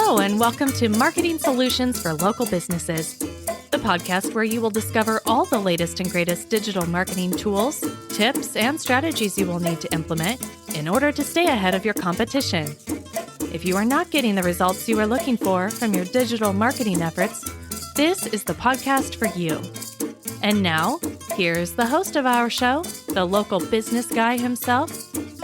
Hello, and welcome to Marketing Solutions for Local Businesses, the podcast where you will discover all the latest and greatest digital marketing tools, tips, and strategies you will need to implement in order to stay ahead of your competition. If you are not getting the results you are looking for from your digital marketing efforts, this is the podcast for you. And now, here's the host of our show, the local business guy himself,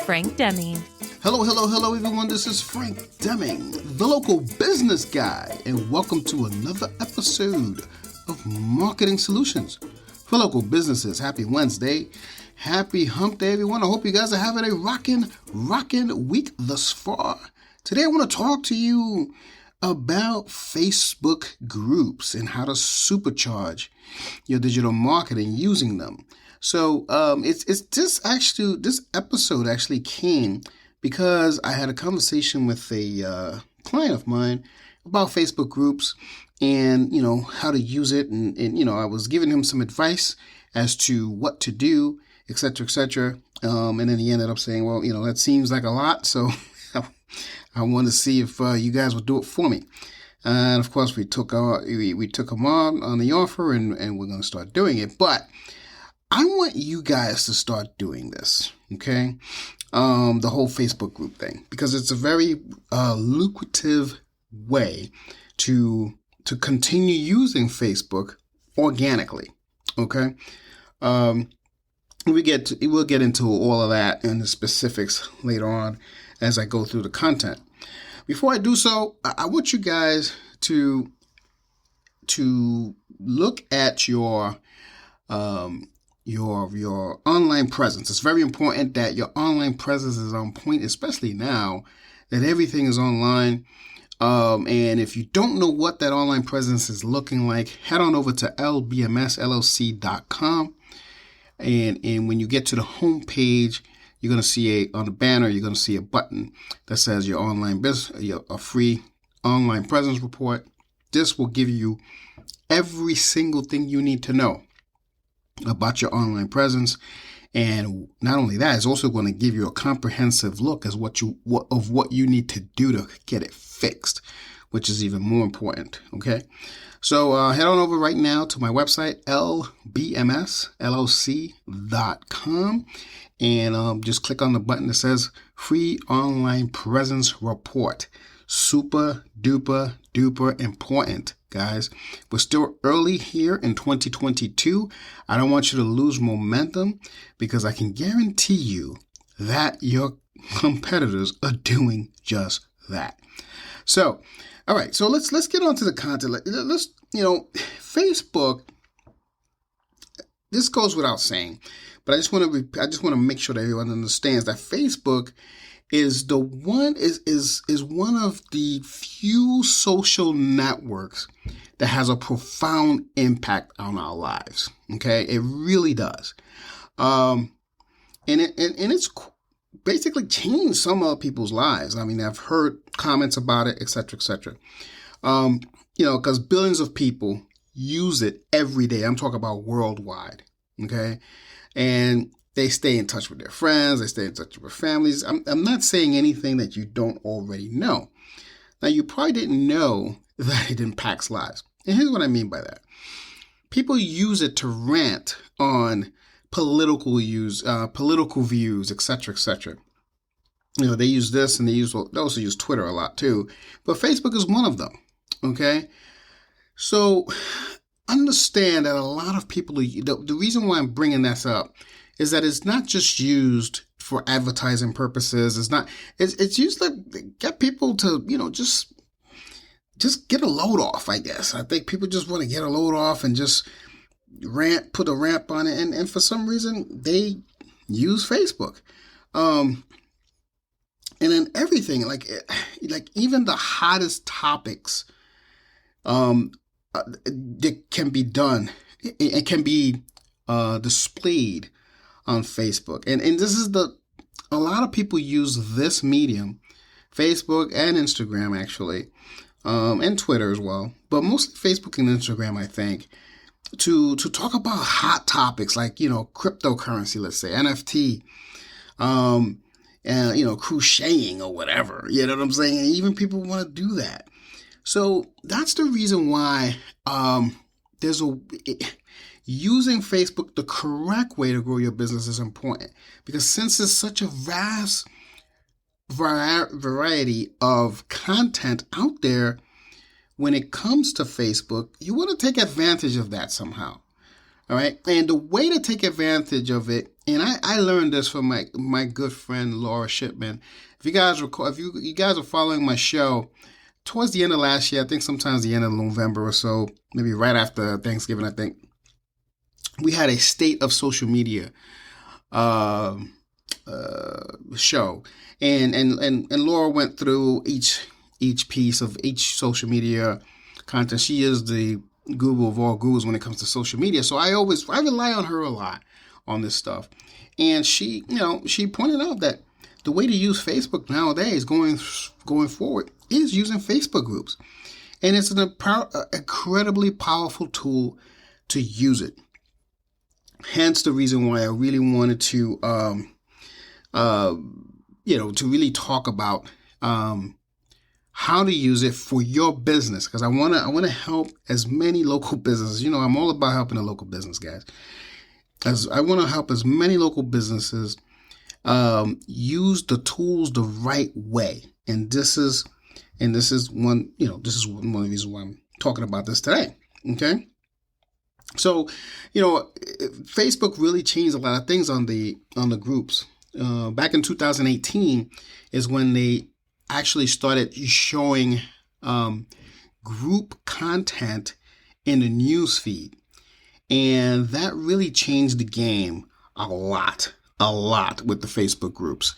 Frank Deming. Hello, everyone. This is Frank Deming, the local business guy, and welcome to another episode of Marketing Solutions for Local Businesses. Happy Wednesday. Happy Hump Day, everyone. I hope you guys are having a rockin' week thus far. Today, I want to talk to you about Facebook groups and how to supercharge your digital marketing using them. So, this episode actually came because I had a conversation with a client of mine about Facebook groups and, how to use it. And I was giving him some advice as to what to do, et cetera, et cetera. And then he ended up saying, well, that seems like a lot. So I want to see if you guys would do it for me. And of course, we took him on the offer and we're going to start doing it. But I want you guys to start doing this, okay? The whole Facebook group thing, because it's a very lucrative way to continue using Facebook organically. Okay, we'll get into all of that and the specifics later on as I go through the content. Before I do so, I want you guys to look at your online presence. It's very important that your online presence is on point, especially now that everything is online. And if you don't know what that online presence is looking like, head on over to lbmsllc.com. And when you get to the home page, you're going to see on the banner, you're going to see a button that says your online business, a free online presence report. This will give you every single thing you need to know about your online presence. And not only that, it's also going to give you a comprehensive look as what you need to do to get it fixed, which is even more important. Okay. So head on over right now to my website, lbmsllc.com, and just click on the button that says free online presence report. Super duper important, guys. We're still early here in 2022. I don't want you to lose momentum because I can guarantee you that your competitors are doing just that. So, all right. So let's get on to the content. Let's Facebook. This goes without saying, but I just want to make sure that everyone understands that Facebook is one of the few social networks that has a profound impact on our lives. Okay, it really does, and it's basically changed some other people's lives. I mean, I've heard comments about it, et cetera, et cetera. Because billions of people use it every day. I'm talking about worldwide. Okay, and they stay in touch with their friends. They stay in touch with their families. I'm not saying anything that you don't already know. Now, you probably didn't know that it impacts lives. And here's what I mean by that. People use it to rant on political views, et cetera, et cetera. They use this and they also use Twitter a lot too. But Facebook is one of them. Okay. So understand that a lot of people, the reason why I'm bringing this up is that it's not just used for advertising purposes. It's used to get people to, just get a load off, I guess. I think people just want to get a load off and just put a rant on it. And for some reason, they use Facebook. And then everything, like even the hottest topics, that can be done. It can be displayed on Facebook. And this is a lot of people use this medium, Facebook and Instagram actually, and Twitter as well, but mostly Facebook and Instagram, I think, to talk about hot topics like, cryptocurrency, let's say, NFT, crocheting or whatever, you know what I'm saying? And even people want to do that. So that's the reason why using Facebook the correct way to grow your business is important, because since there's such a vast variety of content out there when it comes to Facebook, you want to take advantage of that somehow. All right. And the way to take advantage of it, and I learned this from my good friend Laura Shipman. If you guys recall, if you guys are following my show, towards the end of last year, I think sometimes the end of November or so, maybe right after Thanksgiving, I think, we had a state of social media show. And Laura went through each piece of each social media content. She is the guru of all gurus when it comes to social media. So I rely on her a lot on this stuff. And she pointed out that the way to use Facebook nowadays going forward is using Facebook groups. And it's an incredibly powerful tool to use it. Hence the reason why I really wanted to to really talk about how to use it for your business, because I want to help as many local businesses. I'm all about helping the local business guys. As I want to help as many local businesses use the tools the right way, and this is one of the reasons why I'm talking about this today. Okay. So, Facebook really changed a lot of things on the groups. Back in 2018 is when they actually started showing group content in the news feed. And that really changed the game a lot with the Facebook groups,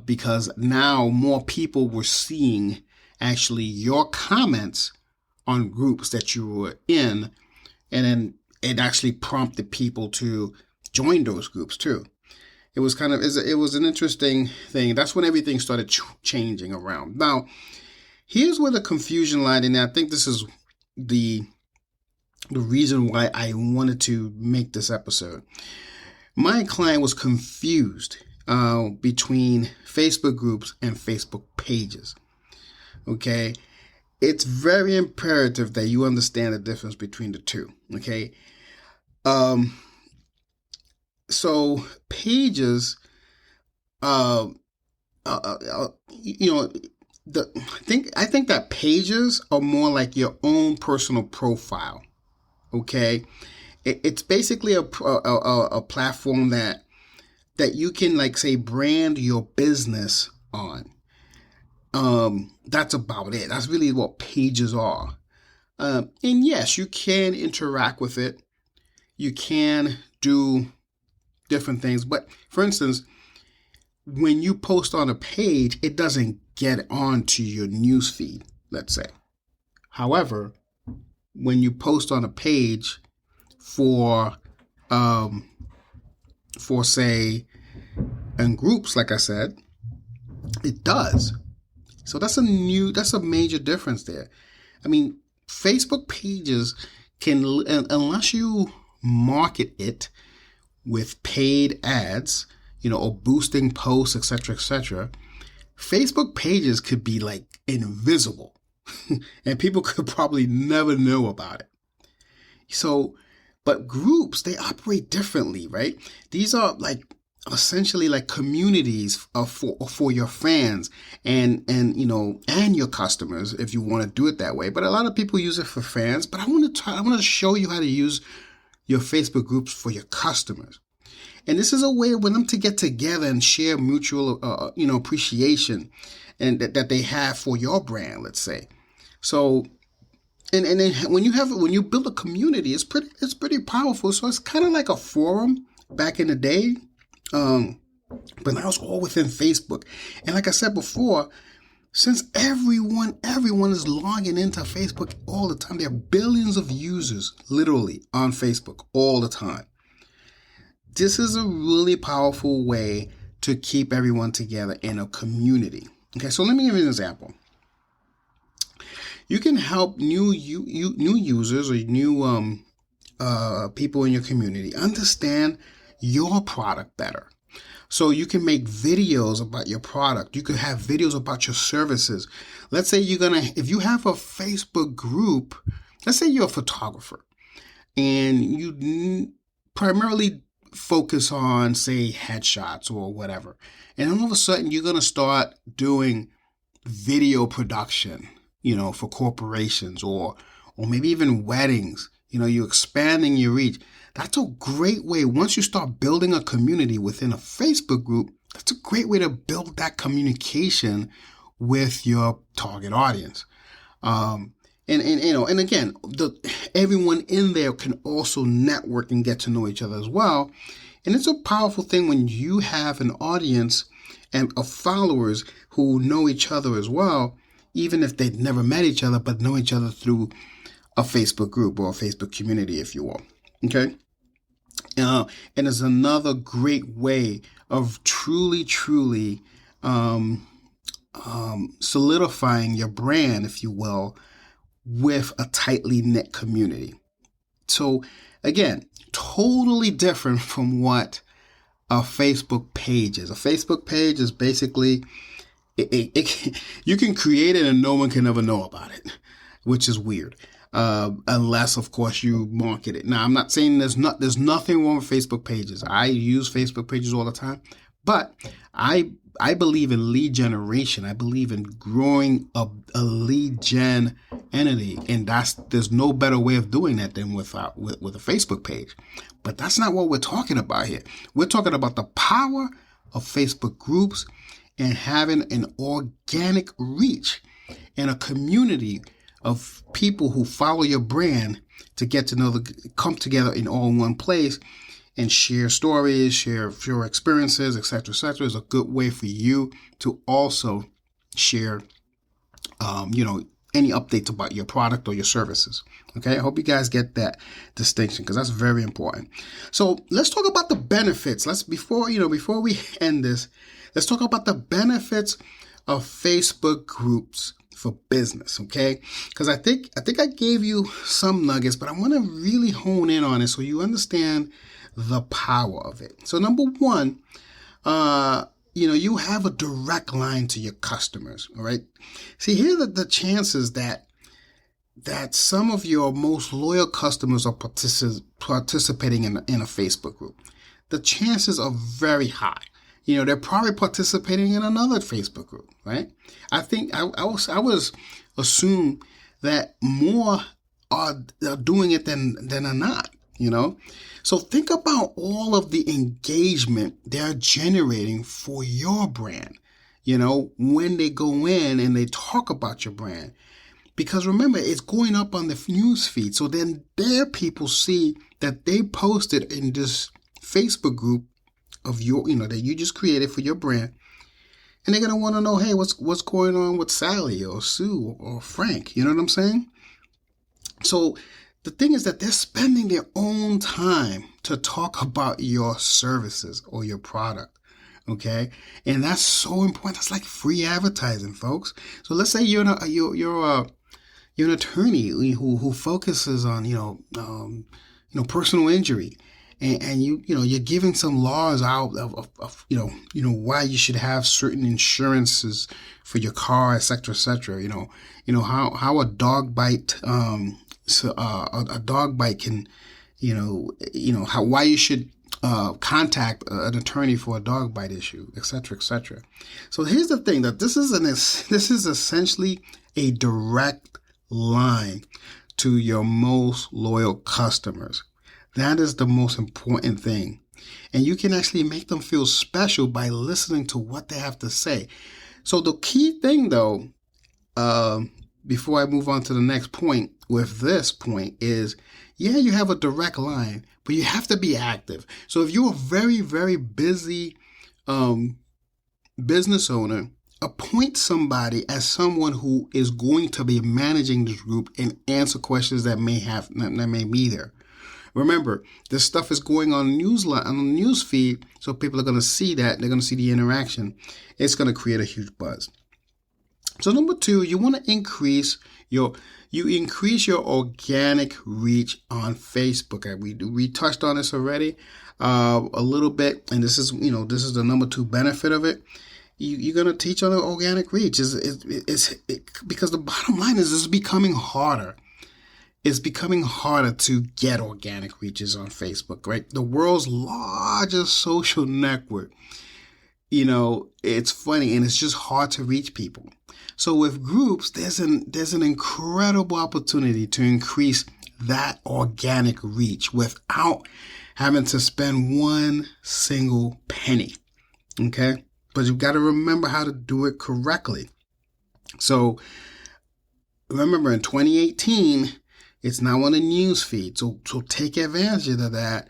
because now more people were seeing actually your comments on groups that you were in, and then it actually prompted people to join those groups too. It was an interesting thing. That's when everything started changing around. Now, here's where the confusion lied, and I think this is the reason why I wanted to make this episode. My client was confused between Facebook groups and Facebook pages. Okay? It's very imperative that you understand the difference between the two. Okay? So pages, I think that pages are more like your own personal profile. Okay, it's basically a platform that you can, like, say, brand your business on. That's about it. That's really what pages are. And yes, you can interact with it. You can do different things. But for instance, when you post on a page, it doesn't get onto your news feed, let's say. However, when you post on a page for say, in groups, like I said, it does. So that's a major difference there. I mean, Facebook pages can, unless you market it with paid ads, or boosting posts, etc., Facebook pages could be like invisible and people could probably never know about it. So, but groups, they operate differently, right? These are like essentially like communities for your fans and your customers, if you want to do it that way. But a lot of people use it for fans, but I want to show you how to use your Facebook groups for your customers. And this is a way for them to get together and share mutual, appreciation and that they have for your brand, let's say. So, and then when you build a community, it's pretty powerful. So it's kind of like a forum back in the day, but now it's all within Facebook. And like I said before, since everyone is logging into Facebook all the time, there are billions of users literally on Facebook all the time. This is a really powerful way to keep everyone together in a community. Okay, so let me give you an example. You can help new users or new people in your community understand your product better. So you can make videos about your product. You could have videos about your services. Let's say if you have a Facebook group, let's say you're a photographer and you primarily focus on, say, headshots or whatever. And all of a sudden you're going to start doing video production, for corporations or maybe even weddings. You're expanding your reach. That's a great way. Once you start building a community within a Facebook group, that's a great way to build that communication with your target audience. And again, everyone in there can also network and get to know each other as well. And it's a powerful thing when you have an audience and of followers who know each other as well, even if they've never met each other, but know each other through a Facebook group or a Facebook community, if you will. Okay. And it's another great way of truly solidifying your brand, if you will, with a tightly knit community. So again, totally different from what a Facebook page is. A Facebook page is basically, you can create it and no one can ever know about it, which is weird. Unless, of course, you market it. Now, I'm not saying there's nothing wrong with Facebook pages. I use Facebook pages all the time, but I believe in lead generation. I believe in growing a lead gen entity, and there's no better way of doing that than with a Facebook page. But that's not what we're talking about here. We're talking about the power of Facebook groups and having an organic reach and a community of people who follow your brand to get to know come together in all one place and share stories, share experiences, etc., etc. is a good way for you to also share, any updates about your product or your services. Okay, I hope you guys get that distinction because that's very important. So let's talk about the benefits. Before we end this, let's talk about the benefits of Facebook groups for business, okay? Because I think I gave you some nuggets, but I want to really hone in on it so you understand the power of it. So number one, you have a direct line to your customers, all right? See, here are the chances that some of your most loyal customers are participating in a Facebook group. The chances are very high. They're probably participating in another Facebook group, right? I think I was assume that more are doing it than are not, So think about all of the engagement they're generating for your brand, when they go in and they talk about your brand. Because remember, it's going up on the news feed. So then their people see that they posted in this Facebook group of your, that you just created for your brand. And they're going to want to know, hey, what's going on with Sally or Sue or Frank? You know what I'm saying? So the thing is that they're spending their own time to talk about your services or your product. Okay. And that's so important. That's like free advertising, folks. So let's say you're an attorney who focuses on, personal injury. And you're giving some laws out of why you should have certain insurances for your car, et cetera, et cetera. How a dog bite, a dog bite can, why you should contact an attorney for a dog bite issue, et cetera, et cetera. So here's the thing, that this is essentially a direct line to your most loyal customers. That is the most important thing. And you can actually make them feel special by listening to what they have to say. So the key thing, though, before I move on to the next point with this point is, you have a direct line, but you have to be active. So if you're a very, very busy business owner, appoint somebody as someone who is going to be managing this group and answer questions that may be there. Remember, this stuff is going on the news feed, so people are going to see that. They're going to see the interaction. It's going to create a huge buzz. So number two, you want to increase your organic reach on Facebook. We touched on this already. a little bit, and this is the number 2 benefit of it. You're going to teach on the organic reach. Because the bottom line is it's becoming harder. It's becoming harder to get organic reaches on Facebook, right? The world's largest social network. It's funny, and it's just hard to reach people. So with groups, there's an incredible opportunity to increase that organic reach without having to spend one single penny. Okay? But you've got to remember how to do it correctly. So remember, in 2018, it's now on the news feed. So take advantage of that.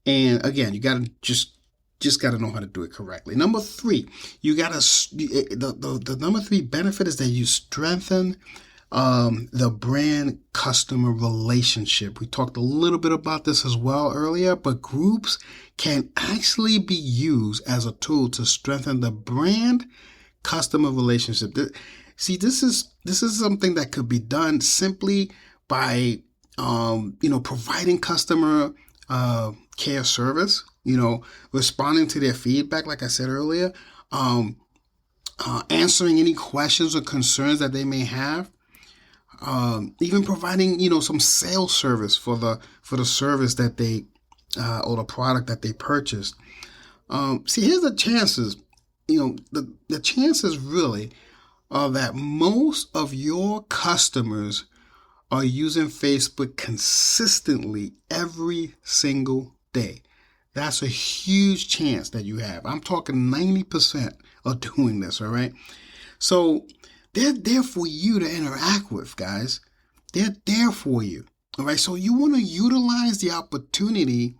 And again, you got to just got to know how to do it correctly. Number 3, the number 3 benefit is that you strengthen the brand customer relationship. We talked a little bit about this as well earlier, but groups can actually be used as a tool to strengthen the brand customer relationship. See, this is something that could be done simply by providing customer care service, responding to their feedback, like I said earlier, answering any questions or concerns that they may have, even providing, some sales service for the service that they, or the product that they purchased. See, here's the chances, the chances really are that most of your customers are using Facebook consistently every single day. That's a huge chance that you have. I'm talking 90% are doing this, all right? So they're there for you to interact with, guys. They're there for you, all right? So you want to utilize the opportunity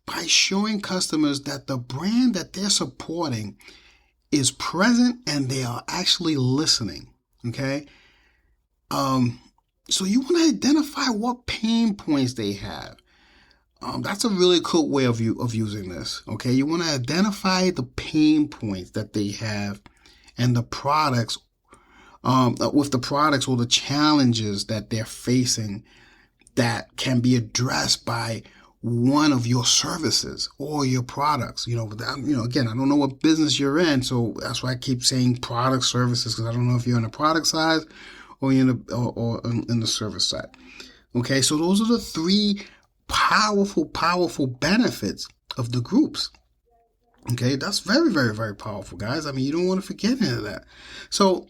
by showing customers that the brand that they're supporting is present and they are actually listening, okay? So you want to identify what pain points they have. That's a really cool way of using this, okay? You want to identify the pain points that they have and the products, with the products or the challenges that they're facing that can be addressed by one of your services or your products. Again, I don't know what business you're in, so that's why I keep saying product services, because I don't know if you're in the product side or in the service side. Okay, so those are the 3 powerful benefits of the groups. Okay, that's very, very, very powerful, guys. I mean, you don't want to forget any of that. So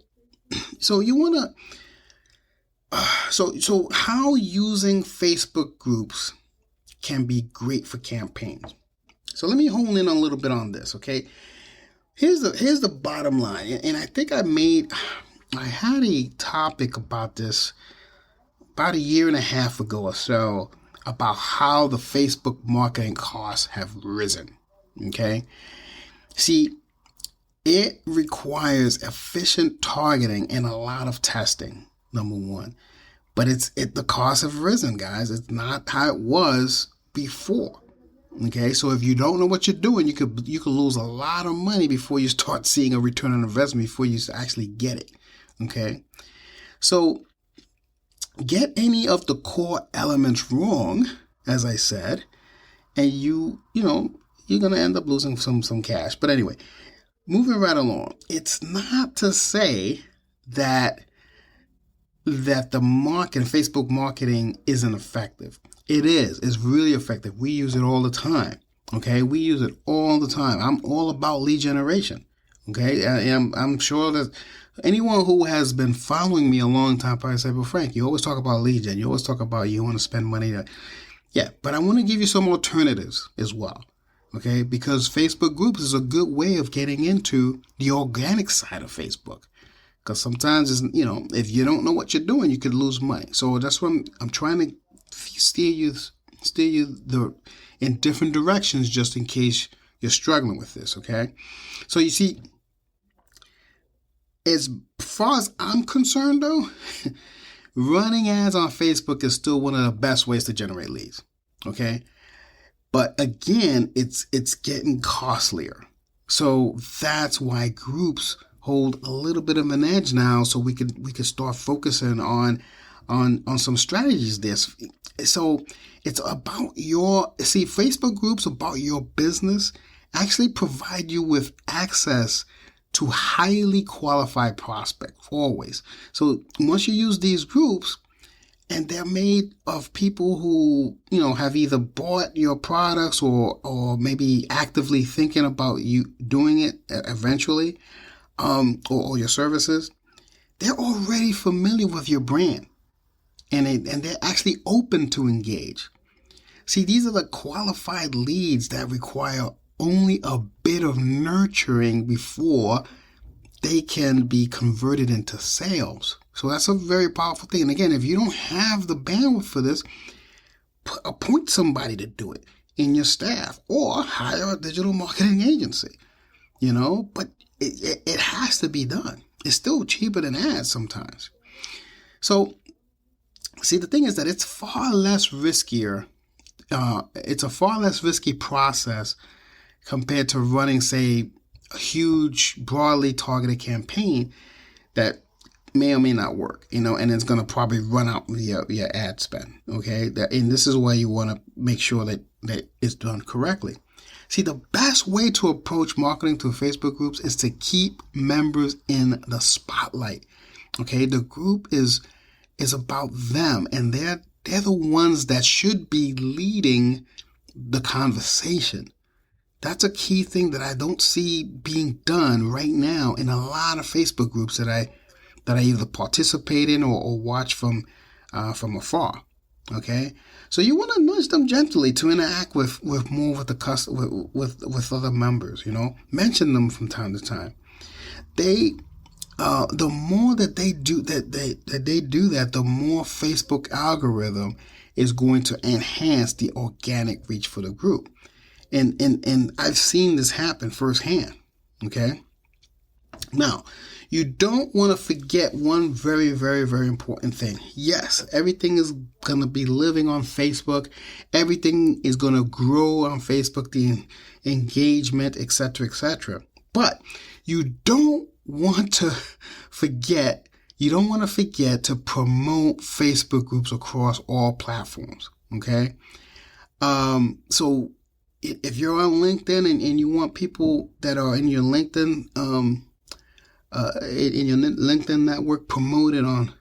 you want to. So how using Facebook groups can be great for campaigns. So let me hone in a little bit on this. Okay, here's the bottom line, and I think I had a topic about this about 1.5 years ago or so, about how the Facebook marketing costs have risen. Okay. See, it requires efficient targeting and a lot of testing, number 1. But the costs have risen, guys. It's not how it was before. Okay, so if you don't know what you're doing, you could lose a lot of money before you start seeing a return on investment, before you actually get it. Okay, so get any of the core elements wrong, as I said, and you're gonna end up losing some cash. But anyway, moving right along, it's not to say that the Facebook marketing isn't effective. It is. It's really effective. We use it all the time. Okay, we use it all the time. I'm all about lead generation. Okay, I'm sure that anyone who has been following me a long time probably said, "Well, Frank, you always talk about lead gen. You always talk about you want to spend money." Yeah, but I want to give you some alternatives as well. Okay, because Facebook groups is a good way of getting into the organic side of Facebook. Because sometimes, if you don't know what you're doing, you could lose money. So that's what I'm trying to steer you in different directions, just in case you're struggling with this. Okay, so you see, as far as I'm concerned, though, running ads on Facebook is still one of the best ways to generate leads. Okay, but again, it's getting costlier. So that's why groups hold a little bit of an edge now, so we could start focusing on on some strategies there. So it's about Facebook groups about your business actually provide you with access to highly qualified prospects always. So once you use these groups, and they're made of people who, have either bought your products or maybe actively thinking about you doing it eventually, or your services, they're already familiar with your brand. And they're actually open to engage. See, these are the qualified leads that require only a bit of nurturing before they can be converted into sales. So that's a very powerful thing. And again, if you don't have the bandwidth for this, appoint somebody to do it in your staff or hire a digital marketing agency, but it has to be done. It's still cheaper than ads sometimes. So, see, the thing is that it's far less riskier. It's a far less risky process compared to running, say, a huge, broadly targeted campaign that may or may not work, and it's going to probably run out your ad spend, okay? And this is why you want to make sure that it's done correctly. See, the best way to approach marketing through Facebook groups is to keep members in the spotlight, okay? The group is about them, and they're the ones that should be leading the conversation. That's a key thing that I don't see being done right now in a lot of Facebook groups that I either participate in or watch from afar. Okay, so you want to nudge them gently to interact with the with other members. Mention them from time to time. The more that they do that, the more Facebook algorithm is going to enhance the organic reach for the group. And I've seen this happen firsthand. Okay. Now, you don't want to forget one very, very, very important thing. Yes, everything is going to be living on Facebook. Everything is going to grow on Facebook, the engagement, etc., etc. But you don't want to forget to promote Facebook groups across all platforms. Okay. So if you're on LinkedIn and you want people that are in your LinkedIn, in your LinkedIn network, promote it on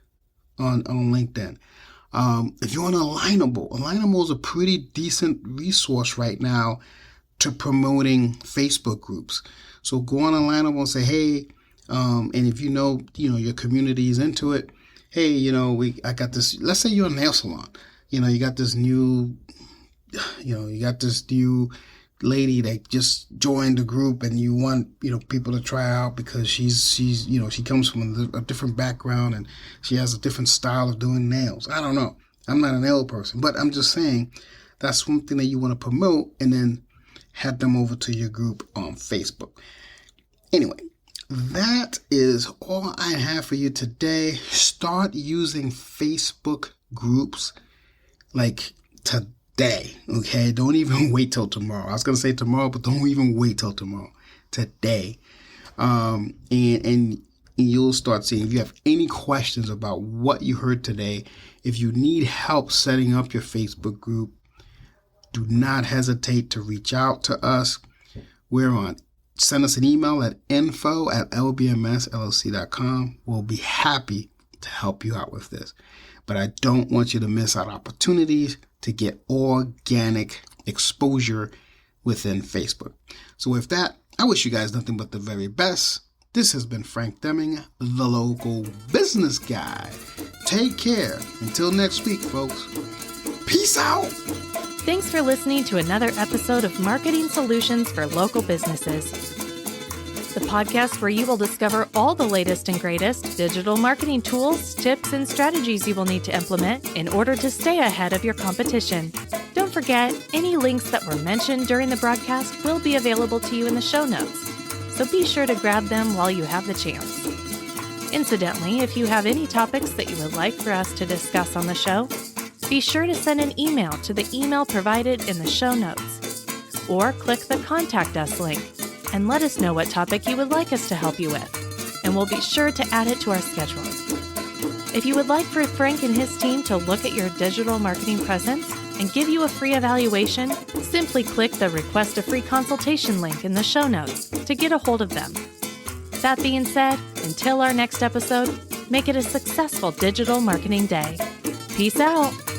LinkedIn. If you're on Alignable is a pretty decent resource right now to promoting Facebook groups. So go on Alignable and say, hey, and if your community is into it, hey, I got this. Let's say you're a nail salon. You got this new lady that just joined the group, and you want people to try out because she comes from a different background and she has a different style of doing nails. I don't know. I'm not a nail person, but I'm just saying that's something that you want to promote, and then head them over to your group on Facebook. Anyway, that is all I have for you today. Start using Facebook groups like today, okay? Don't even wait till tomorrow. I was going to say tomorrow, but don't even wait till tomorrow. Today. And you'll start seeing. If you have any questions about what you heard today, if you need help setting up your Facebook group, do not hesitate to reach out to us. Send us an email at info@lbmsllc.com. We'll be happy to help you out with this. But I don't want you to miss out opportunities to get organic exposure within Facebook. So with that, I wish you guys nothing but the very best. This has been Frank Deming, the local business guy. Take care. Until next week, folks. Peace out. Thanks for listening to another episode of Marketing Solutions for Local Businesses, the podcast where you will discover all the latest and greatest digital marketing tools, tips, and strategies you will need to implement in order to stay ahead of your competition. Don't forget, any links that were mentioned during the broadcast will be available to you in the show notes, so be sure to grab them while you have the chance. Incidentally, if you have any topics that you would like for us to discuss on the show, be sure to send an email to the email provided in the show notes, or click the Contact Us link and let us know what topic you would like us to help you with, and we'll be sure to add it to our schedule. If you would like for Frank and his team to look at your digital marketing presence and give you a free evaluation, simply click the Request a Free Consultation link in the show notes to get a hold of them. That being said, until our next episode, make it a successful digital marketing day. Peace out.